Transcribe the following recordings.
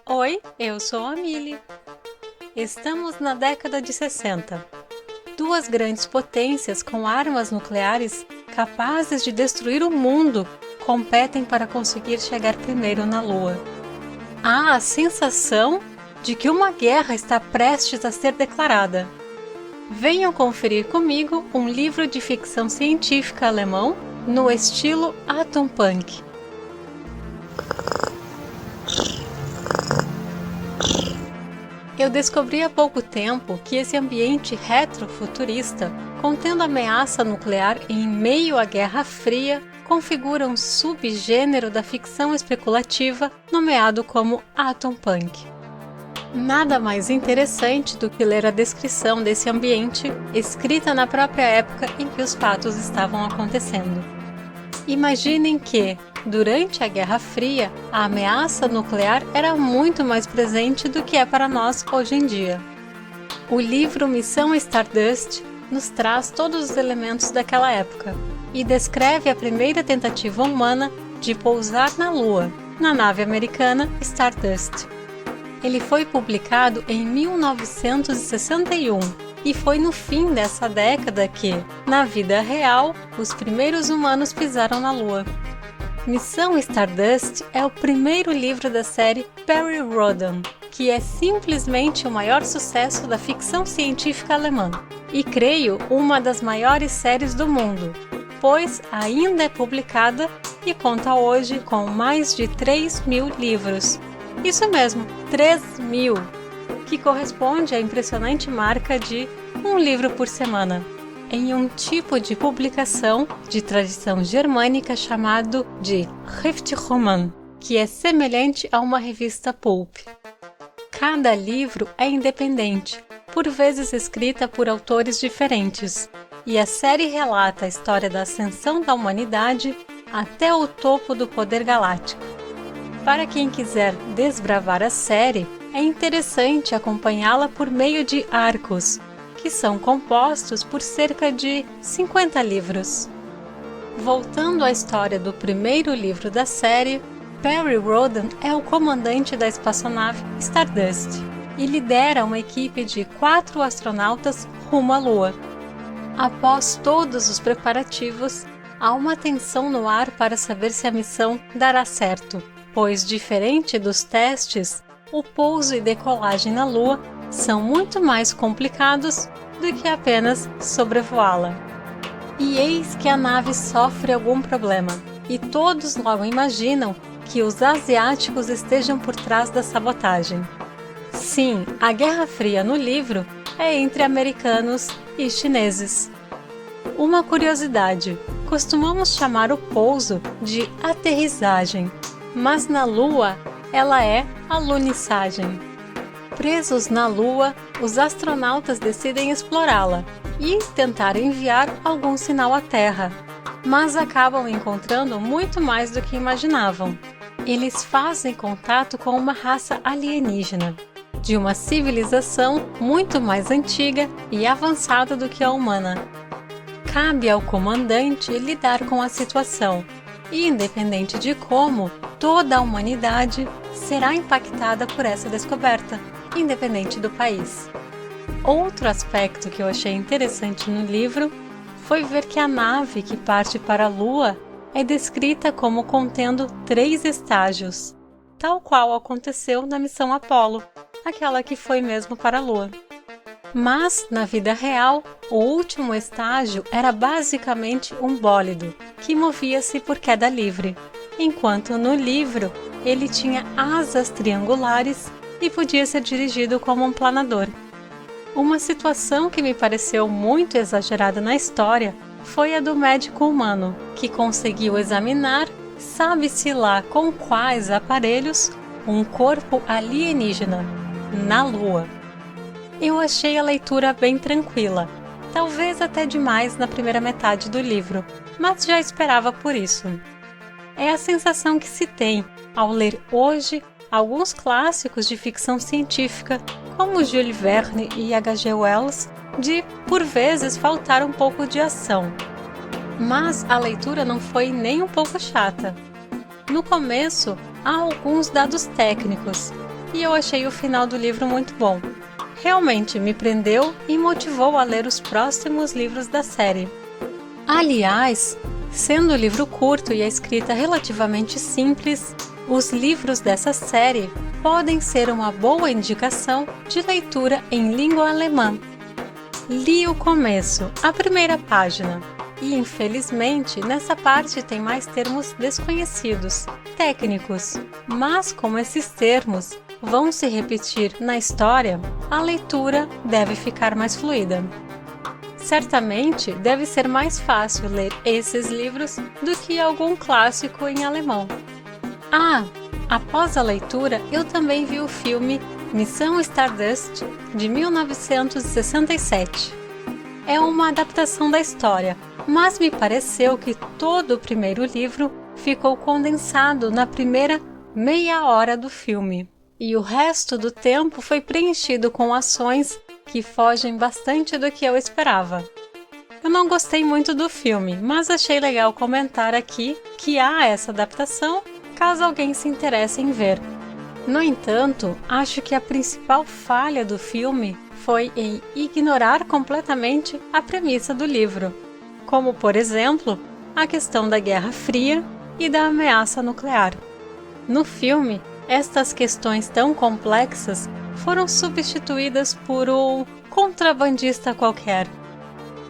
Oi, eu sou a Mili. Estamos na década de 60. Duas grandes potências com armas nucleares capazes de destruir o mundo competem para conseguir chegar primeiro na Lua. Há a sensação de que uma guerra está prestes a ser declarada. Venham conferir comigo um livro de ficção científica alemão no estilo Atom Punk. Eu descobri há pouco tempo que esse ambiente retrofuturista, contendo ameaça nuclear em meio à Guerra Fria, configura um subgênero da ficção especulativa nomeado como Atom Punk. Nada mais interessante do que ler a descrição desse ambiente escrita na própria época em que os fatos estavam acontecendo. Imaginem que, durante a Guerra Fria, a ameaça nuclear era muito mais presente do que é para nós hoje em dia. O livro Missão Stardust nos traz todos os elementos daquela época e descreve a primeira tentativa humana de pousar na Lua, na nave americana Stardust. Ele foi publicado em 1961 e foi no fim dessa década que, na vida real, os primeiros humanos pisaram na Lua. Missão Stardust é o primeiro livro da série Perry Rhodan, que é simplesmente o maior sucesso da ficção científica alemã, e creio uma das maiores séries do mundo, pois ainda é publicada e conta hoje com mais de 3.000 livros. Isso mesmo, 3.000, que corresponde à impressionante marca de um livro por semana, em um tipo de publicação de tradição germânica chamado de Schriftroman, que é semelhante a uma revista pulp. Cada livro é independente, por vezes escrita por autores diferentes, e a série relata a história da ascensão da humanidade até o topo do poder galáctico. Para quem quiser desbravar a série, é interessante acompanhá-la por meio de arcos, que são compostos por cerca de 50 livros. Voltando à história do primeiro livro da série, Perry Rhodan é o comandante da espaçonave Stardust e lidera uma equipe de 4 astronautas rumo à Lua. Após todos os preparativos, há uma tensão no ar para saber se a missão dará certo, pois, diferente dos testes, o pouso e decolagem na Lua são muito mais complicados do que apenas sobrevoá-la. E eis que a nave sofre algum problema, e todos logo imaginam que os asiáticos estejam por trás da sabotagem. Sim, a Guerra Fria no livro é entre americanos e chineses. Uma curiosidade, costumamos chamar o pouso de aterrissagem, mas na Lua ela é alunissagem. Presos na Lua, os astronautas decidem explorá-la e tentar enviar algum sinal à Terra, mas acabam encontrando muito mais do que imaginavam. Eles fazem contato com uma raça alienígena, de uma civilização muito mais antiga e avançada do que a humana. Cabe ao comandante lidar com a situação, e independente de como, toda a humanidade será impactada por essa descoberta, independente do país. Outro aspecto que eu achei interessante no livro foi ver que a nave que parte para a Lua é descrita como contendo 3 estágios, tal qual aconteceu na missão Apollo, aquela que foi mesmo para a Lua. Mas, na vida real, o último estágio era basicamente um bólido, que movia-se por queda livre, enquanto no livro ele tinha asas triangulares e podia ser dirigido como um planador. Uma situação que me pareceu muito exagerada na história foi a do médico humano, que conseguiu examinar, sabe-se lá com quais aparelhos, um corpo alienígena, na Lua. Eu achei a leitura bem tranquila, talvez até demais na primeira metade do livro, mas já esperava por isso. É a sensação que se tem ao ler hoje alguns clássicos de ficção científica, como Jules Verne e H.G. Wells, de, por vezes, faltar um pouco de ação. Mas a leitura não foi nem um pouco chata. No começo, há alguns dados técnicos, e eu achei o final do livro muito bom. Realmente me prendeu e motivou a ler os próximos livros da série. Aliás, sendo o livro curto e a escrita relativamente simples, os livros dessa série podem ser uma boa indicação de leitura em língua alemã. Li o começo, a primeira página, e infelizmente nessa parte tem mais termos desconhecidos, técnicos, mas como esses termos vão se repetir na história, a leitura deve ficar mais fluida. Certamente deve ser mais fácil ler esses livros do que algum clássico em alemão. Após a leitura, eu também vi o filme Missão Stardust, de 1967. É uma adaptação da história, mas me pareceu que todo o primeiro livro ficou condensado na primeira meia hora do filme, e o resto do tempo foi preenchido com ações que fogem bastante do que eu esperava. Eu não gostei muito do filme, mas achei legal comentar aqui que há essa adaptação, caso alguém se interesse em ver. No entanto, acho que a principal falha do filme foi em ignorar completamente a premissa do livro, como, por exemplo, a questão da Guerra Fria e da ameaça nuclear. No filme, estas questões tão complexas foram substituídas por um contrabandista qualquer.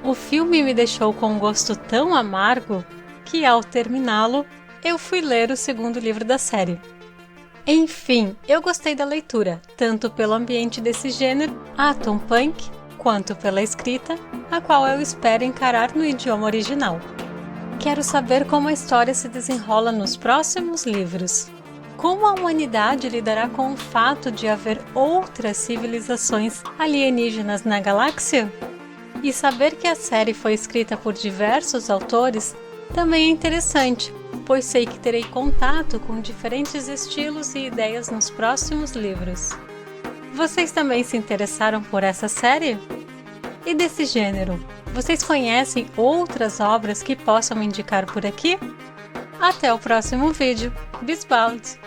O filme me deixou com um gosto tão amargo que, ao terminá-lo, eu fui ler o segundo livro da série. Enfim, eu gostei da leitura, tanto pelo ambiente desse gênero, atom punk, quanto pela escrita, a qual eu espero encarar no idioma original. Quero saber como a história se desenrola nos próximos livros. Como a humanidade lidará com o fato de haver outras civilizações alienígenas na galáxia? E saber que a série foi escrita por diversos autores também é interessante, pois sei que terei contato com diferentes estilos e ideias nos próximos livros. Vocês também se interessaram por essa série? E desse gênero, vocês conhecem outras obras que possam me indicar por aqui? Até o próximo vídeo. Bis bald!